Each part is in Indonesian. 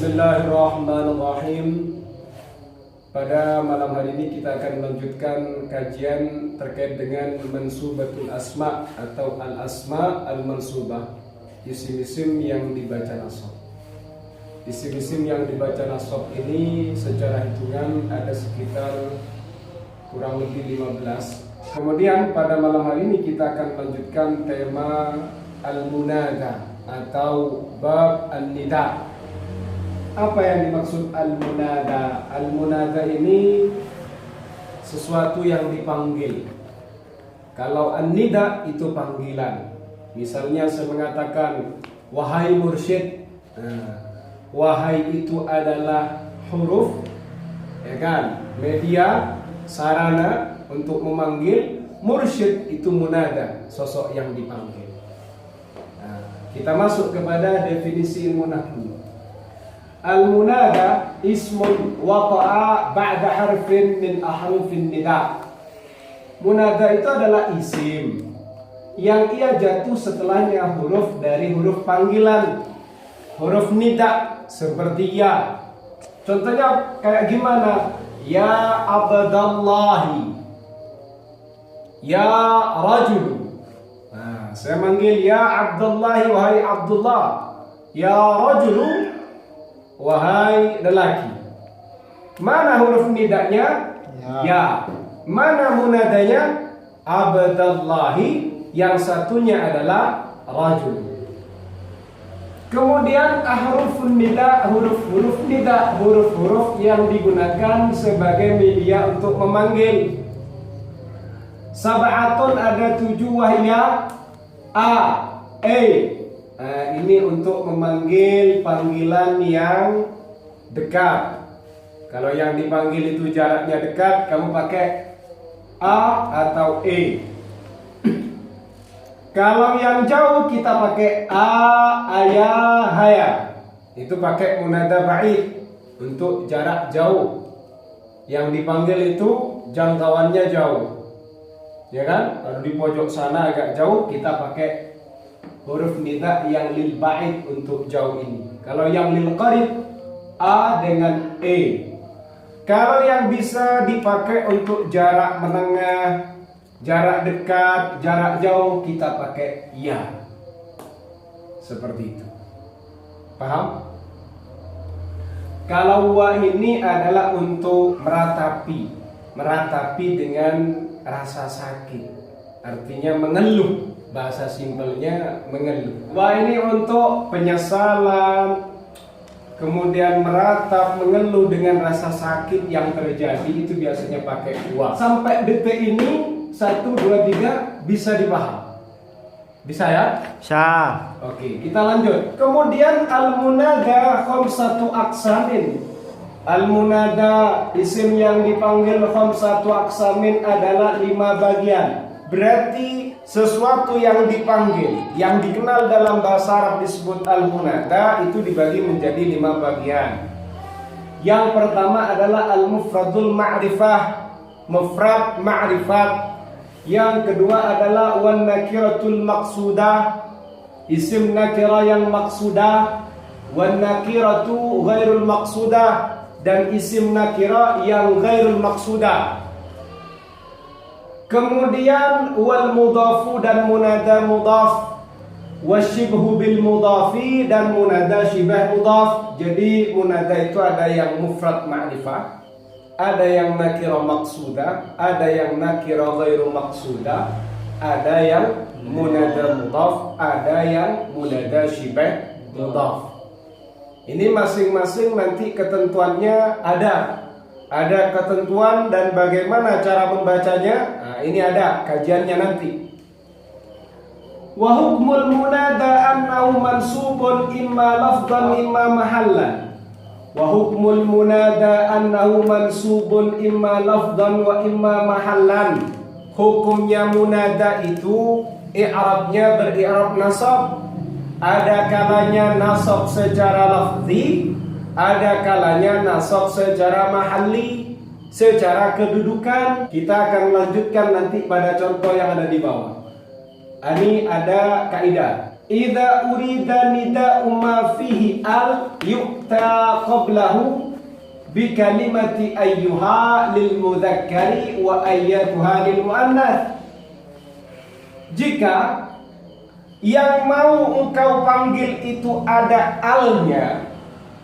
Bismillahirrahmanirrahim. Pada malam hari ini kita akan melanjutkan kajian terkait dengan mansubatul asma atau al-asma al-mansubah, isim-isim yang dibaca nasab. Isim-isim yang dibaca nasab ini secara hitungan ada sekitar kurang lebih 15. Kemudian pada malam hari ini kita akan melanjutkan tema al-munada atau bab an-nida. Apa yang dimaksud al-munada? Al-munada ini sesuatu yang dipanggil. Kalau an-nida itu panggilan. Misalnya saya mengatakan wahai mursyid. Wahai itu adalah huruf, ya kan? Media, sarana untuk memanggil. Mursyid itu munada, sosok yang dipanggil. Kita masuk kepada definisi ilmu nahwu. Al-munada ismun waqa'a ba'da harfin min ahrufin nida. Munada itu adalah isim yang ia jatuh setelahnya huruf dari huruf panggilan, huruf nida, seperti ya. Contohnya kayak gimana? Ya abdallahi, ya rajul. Saya manggil ya abdallahi, wahai Abdullah. Ya rajulu, wahai lelaki. Mana huruf nidanya? Ya. Mana munadanya? Abdallahi. Yang satunya adalah rajul. Kemudian ahrufun nida, huruf-huruf nida, huruf-huruf yang digunakan sebagai media untuk memanggil. Sab'atun, ada 7, wahya a, e. Ini untuk memanggil panggilan yang dekat. Kalau yang dipanggil itu jaraknya dekat, kamu pakai a atau e. Kalau yang jauh kita pakai a, aya, haya. Itu pakai munada ba'id untuk jarak jauh. Yang dipanggil itu jangkauannya jauh, ya kan? Kalau di pojok sana agak jauh, kita pakai huruf nida yang lil ba'id untuk jauh ini. Kalau yang lil qarib, a dengan e. Kalau yang bisa dipakai untuk jarak menengah, jarak dekat, jarak jauh, kita pakai ya. Seperti itu. Paham? Kalau wa ini adalah untuk meratapi. Meratapi dengan rasa sakit. Artinya mengeluh. Bahasa simpelnya mengeluh. Wa ini untuk penyesalan, kemudian meratap, mengeluh dengan rasa sakit yang terjadi, itu biasanya pakai wa. Sampai detik ini 1, 2, 3 bisa dipaham? Bisa ya? Bisa. Oke, kita lanjut. Kemudian al-munada khamsatu aqsamin. Al-munada, isim yang dipanggil khamsatu aqsamin adalah 5 bagian. Berarti sesuatu yang dipanggil, yang dikenal dalam bahasa Arab disebut al-munada, itu dibagi menjadi 5 bagian. Yang pertama adalah al-mufradul ma'rifah, mufrad ma'rifat. Yang kedua adalah wan nakiratul maqsudah, isim nakira yang maqsudah. Wan nakiratu ghairul maqsudah, dan isim nakira yang ghairul maqsudah. Kemudian wal mudafu, dan munada mudaf, wasyibhu bil mudafi, dan munada syibah mudaf. Jadi munada itu ada yang mufrad ma'rifah, ada yang nakira maqsudah, ada yang nakira ghairu maqsudah, ada yang munada mudaf, ada yang munada syibah mudaf. Ini masing-masing nanti ketentuannya ada. Ada ketentuan dan bagaimana cara membacanya. Nah, ini ada kajiannya nanti. Wa hukmul munada annahu mansubun imma lafdhan imma mahallan. Wa hukmul munada annahu mansubun imma lafdhan wa imma mahallan. Hukumnya munada itu i'rabnya beri'rab nasab. Ada kalanya nasab secara lafzi, ada kalanya nasab secara mahalli, secara kedudukan. Kita akan lanjutkan nanti pada contoh yang ada di bawah. Ini ada kaidah. idza urida nida'u ma fihi al yu'ta qablahu bi kalimati ayyuha lil mudzakkari wa ayyatuha lil muannats. Jika yang mau engkau panggil itu ada alnya,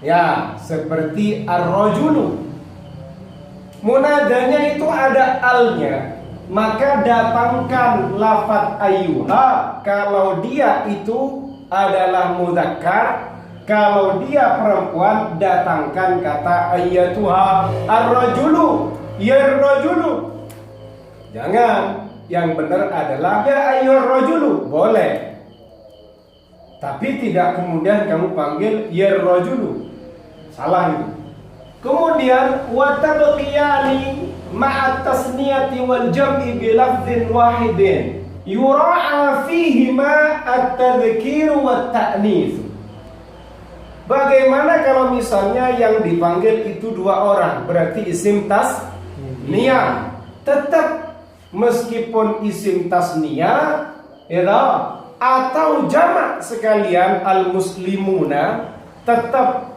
ya seperti ar-rajulu, munadanya itu ada alnya, maka datangkan lafaz ayyuha kalau dia itu adalah mudzakkar. Kalau dia perempuan, datangkan kata ayyatuha. Ar-rajulu, ya rajulu. Jangan, yang benar adalah ya ayyuhar rajulu. Boleh, tapi tidak kemudian kamu panggil ya rajulu. Salah itu. Kemudian wa tabqiyani ma'a tasniyati wal jam'i bi lafdhin wahidin yura'a fihi ma at-tadhkir wa at-ta'nits. Bagaimana kalau misalnya yang dipanggil itu dua orang, berarti isim tasniyah. Tetap meskipun isim tasniyah ya, atau jamak sekalian al-muslimuna, tetap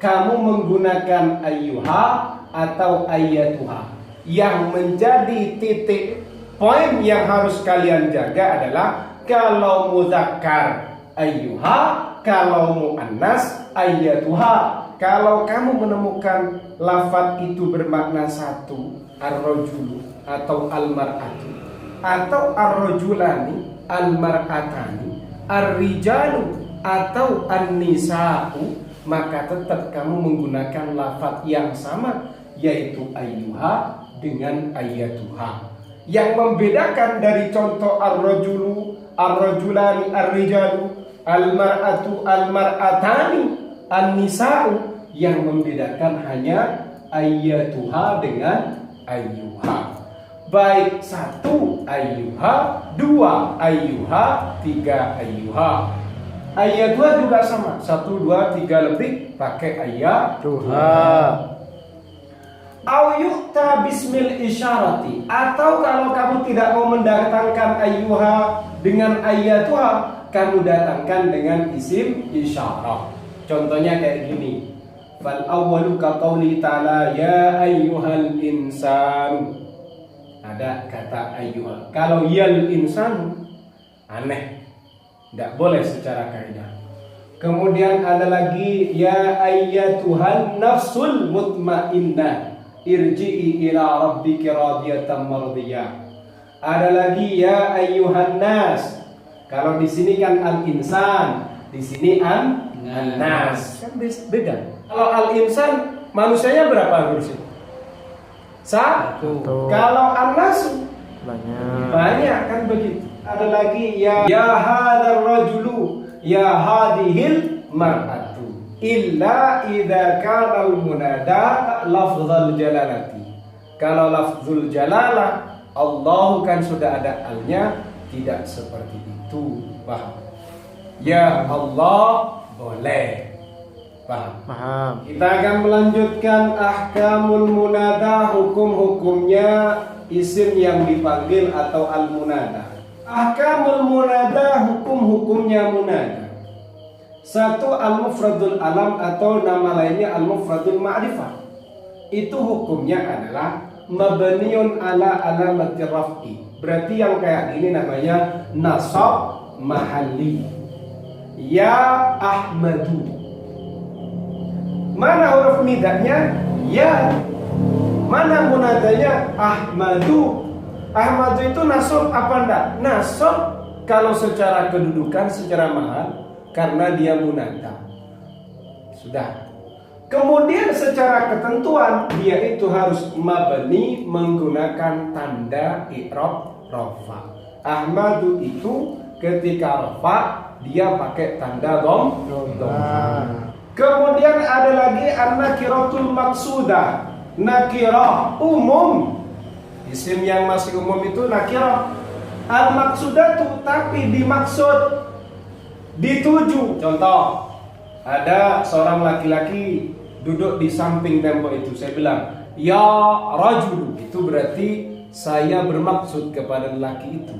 kamu menggunakan ayyuha atau ayyatuha. Yang menjadi titik poin yang harus kalian jaga adalah kalau mudzakkar ayyuha, kalau muannas ayyatuha. Kalau kamu menemukan lafaz itu bermakna satu, ar-rajulu atau al-mar'atu, atau ar-rajulani, al-mar'atani, ar-rijalu atau an-nisa'u, maka tetap kamu menggunakan lafaz yang sama, yaitu ayyuha dengan ayyatuha. Yang membedakan dari contoh ar-rajulu, ar-rajulani, ar-rijalu, al-mar'atu, al-mar'atani, an-nisa'u, yang membedakan hanya ayyatuha dengan ayyuha. Baik satu ayyuha, dua ayyuha, tiga ayyuha. Ayyatuha juga sama, satu, dua, tiga lebih pakai ayyatuha. Au yu'ta bismil isyarati, atau kalau kamu tidak mau mendatangkan ayyuha dengan ayyatuha, kamu datangkan dengan isim isyarah. Contohnya kayak gini. Fal awwalu ka qouli ta'ala ya ayyuhal insan. Ada kata ayyuha. Kalau yal insan aneh, tidak boleh secara kaidah. Kemudian ada lagi ya ayyatuhan nafsul mutmainnah irji'i ila rabbiki radiyatan mardiyah. Ada lagi ya ayyuhan nas. Kalau di sini kan al-insan, di sini an-nas. Kan beda. Kalau al-insan manusianya berapa huruf? Satu. Kalau an-nas banyak kan begitu. Ada lagi ya hadzal rajulu, ya hadhil mar'atu. Illa idza kana al-munada lafzul jalalati. Kalau lafzul jalalah Allah kan sudah ada alnya, tidak seperti itu. Paham? Ya Allah boleh. Paham? Kita akan melanjutkan ahkamul munada, hukum-hukumnya isim yang dipanggil atau al-munada. Ahkamul munada, hukum-hukumnya munada. Satu, al-mufradul alam atau nama lainnya al-mufradul ma'rifah. Itu hukumnya adalah mabniun ala alamati raf'i. Berarti yang kayak gini namanya nasab mahalli. Ya Ahmadu. Mana huruf nidanya? Ya. Mana munadanya? Ahmadu. Ahmadu itu nasab apa enggak? Nasab kalau secara kedudukan, secara mahal, karena dia munada. Sudah. Kemudian secara ketentuan dia itu harus mabni menggunakan tanda i'rab rafa. Ahmadu itu ketika rafa dia pakai tanda dhamma. Kemudian ada lagi an-nakiratul maqsudah. Nakirah umum. Isim yang masih umum itu nakirah. Al-maqsudatu tapi dimaksud, dituju. Contoh, ada seorang laki-laki duduk di samping tembok itu. Saya bilang, ya rajul. Itu berarti saya bermaksud kepada lelaki itu.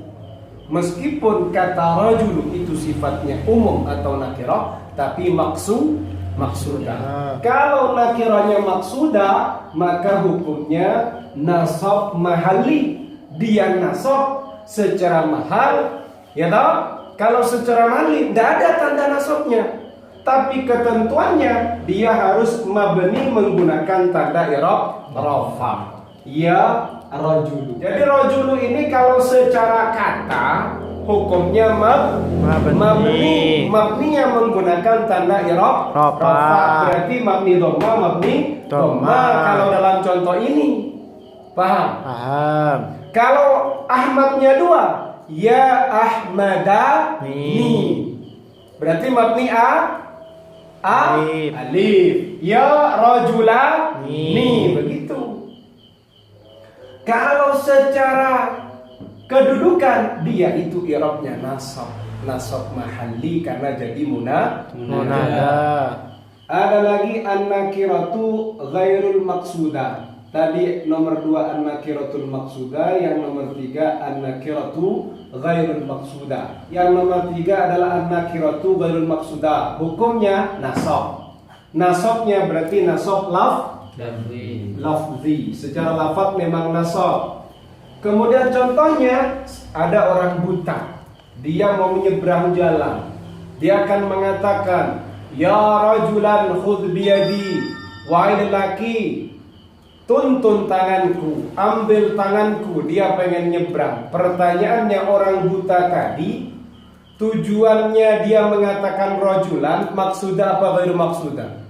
Meskipun kata rajulu itu sifatnya umum atau nakirah, tapi maksudah. Kalau nakirahnya maksudah, maka hukumnya nasab mahalli. Dia nasab secara mahal, ya toh? Kalau secara mahalli tidak ada tanda nasabnya. Tapi ketentuannya dia harus mabni menggunakan tanda i'rab rafa. Ya rajulu. Jadi rajulu ini kalau secara kata hukumnya mabni. Mabninya menggunakan tanda i'rab rafa. Berarti mabni dhamma, mabni dhamma. Kalau dalam contoh ini, paham? Paham. Kalau Ahmadnya dua, ya Ahmadani. Berarti mabni alif. Ya rajulani. Begitu. Kalau secara kedudukan dia itu i'rabnya nasab mahalli karena jadi munada. Ada lagi an-nakiratu ghairul maksudah. Tadi nomor 2 an-nakiratul maksudah, yang nomor 3 an-nakiratu ghairul maksudah. Yang nomor 3 adalah an-nakiratu ghairul maksudah. Hukumnya nasab. Nasabnya berarti nasab lafzi. Secara lafaz memang nasab. Kemudian contohnya ada orang buta. Dia mau menyeberang jalan. Dia akan mengatakan, ya rajulan khudh biyadi. Wahai lelaki, tuntun tanganku, ambil tanganku. Dia pengen nyebrang. Pertanyaannya, orang buta tadi tujuannya dia mengatakan rajulan, maksudah apa ghairu maksudah?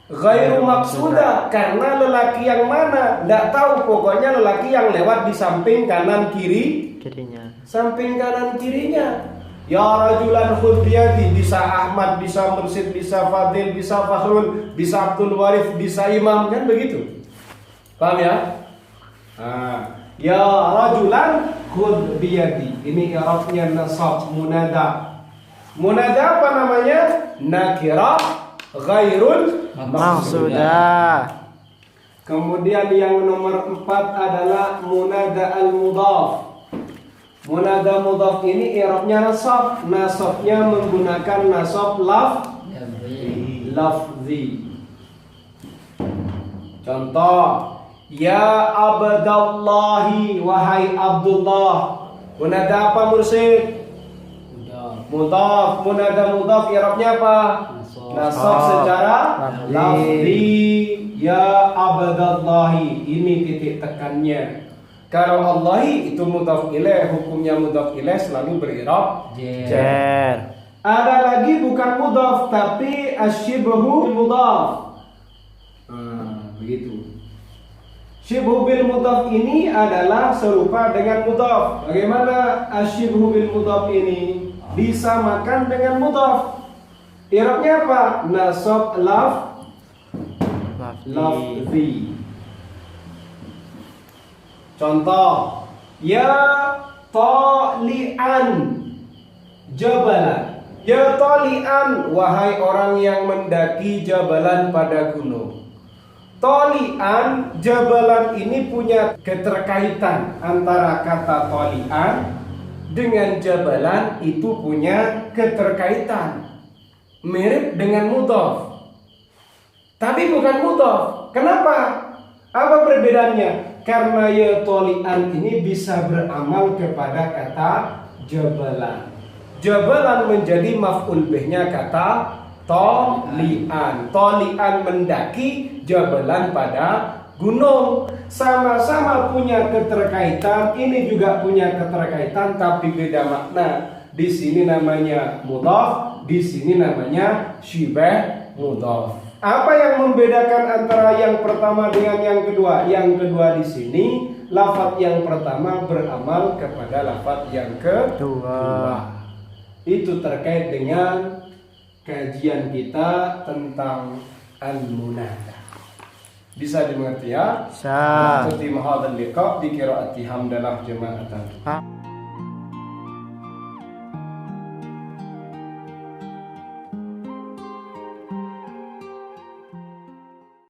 Ghairu maksudah. Karena lelaki yang mana? Tidak tahu, pokoknya lelaki yang lewat di samping kanan kirinya. Samping kanan kirinya. Ya rajulan khudh biyadi, bisa Ahmad, bisa Mursid, bisa Fadil, bisa Fahrul, bisa Abdul Warith, bisa Imam, kan begitu. Paham ya? Ya rajulan khudh biyadi. Ini i'rabnya nasab munada. Munada apa namanya? Nakirah ghairul maksudah. Kemudian yang nomor 4 adalah munada al-mudhaf. Munada mudhaf ini i'rabnya nasab. Nasabnya menggunakan nasab lafzi. Contoh, ya Abdallahi, wahai Abdullah. Munada apa Mursyid? Mudhaf. Munada mudhaf i'rabnya apa? Nasab secara lafzi. Ya Abdallahi, ini titik tekannya. Kalau Allahi itu mudhaf ilaih, hukumnya mudhaf ilaih selalu berirab jar. Ada lagi bukan mudhaf tapi asyibhu bil mudhaf. Begitu. Syibhu bil mudhaf ini adalah serupa dengan mudhaf. Bagaimana asyibhu bil mudhaf ini? Disamakan dengan mudhaf. I'rabnya apa? Nasab lafzi. Contoh, ya tali'an jabalan. Ya tali'an, wahai orang yang mendaki jabalan pada gunung. Tali'an, jabalan ini punya keterkaitan antara kata tali'an dengan jabalan, itu punya keterkaitan. Mirip dengan mudhaf. Tapi bukan mudhaf. Kenapa? Apa perbedaannya? Karena ya tolian ini bisa beramal kepada kata jabalan. Jabalan menjadi maf'ul bihnya kata tolian. Tolian mendaki, jabalan pada gunung. Sama-sama punya keterkaitan. Ini juga punya keterkaitan tapi beda makna. Di sini namanya mudhaf, di sini namanya syibah mudhaf. Apa yang membedakan antara yang pertama dengan yang kedua? Yang kedua di sini, lafaz yang pertama beramal kepada lafaz yang kedua. Itu terkait dengan kajian kita tentang al-munada. Bisa dimengerti ya? Bisa. Mengikuti mahadhal liqa bi qiraati hamdalah jama'atan.